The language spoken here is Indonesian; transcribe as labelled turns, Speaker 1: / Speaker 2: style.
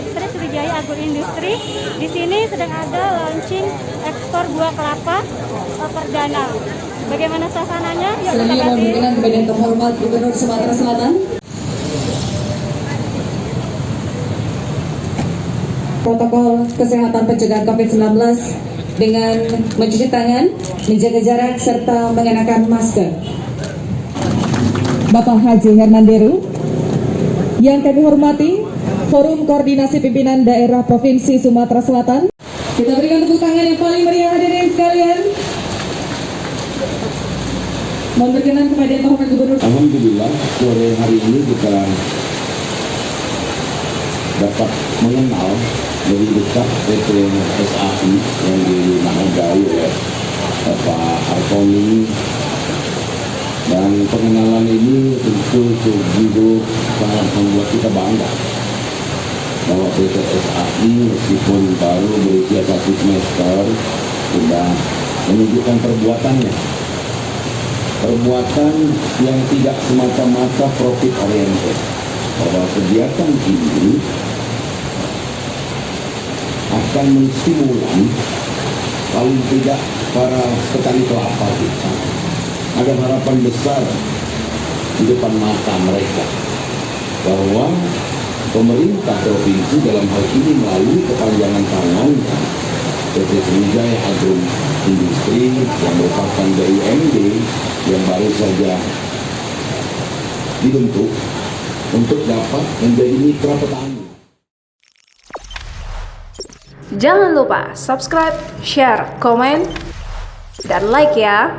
Speaker 1: Industri, Sriwijaya Agroindustri. Di sini sedang ada launching ekspor buah kelapa perdana. Bagaimana suasananya? Yuk kita
Speaker 2: Selanjutnya
Speaker 1: kasih.
Speaker 2: pimpinan kepada yang terhormat Gubernur Sumatera Selatan. Protokol kesehatan pencegahan COVID-19 dengan mencuci tangan, menjaga jarak, serta mengenakan masker. Bapak Haji Hermanderu, yang kami hormati, Forum Koordinasi Pimpinan Daerah Provinsi Sumatera Selatan. Kita berikan tepuk tangan yang paling meriah hadirin sekalian. Mohon berkenan kepada yang terhormat Gubernur.
Speaker 3: Alhamdulillah sore hari ini kita dapat mengenal lebih dekat PT SAI yang dinamakan oleh Pak Hartoni, dan pengenalan ini tentu sungguh sangat membuat kita bangga bahwa PT SAI meskipun baru berusia 1 semester sudah menunjukkan perbuatannya, perbuatan yang tidak semata-mata profit oriented, bahwa kegiatan ini akan menstimulan paling tidak para petani kelapa kita. Ada harapan besar di depan mata mereka bahwa pemerintah provinsi dalam hal ini melalui kepanjangan tangan PT Sriwijaya Agroindustri yang merupakan BUMD yang baru saja dibentuk untuk dapat menjadi mitra petani.
Speaker 4: Jangan lupa subscribe, share, komen, dan like ya.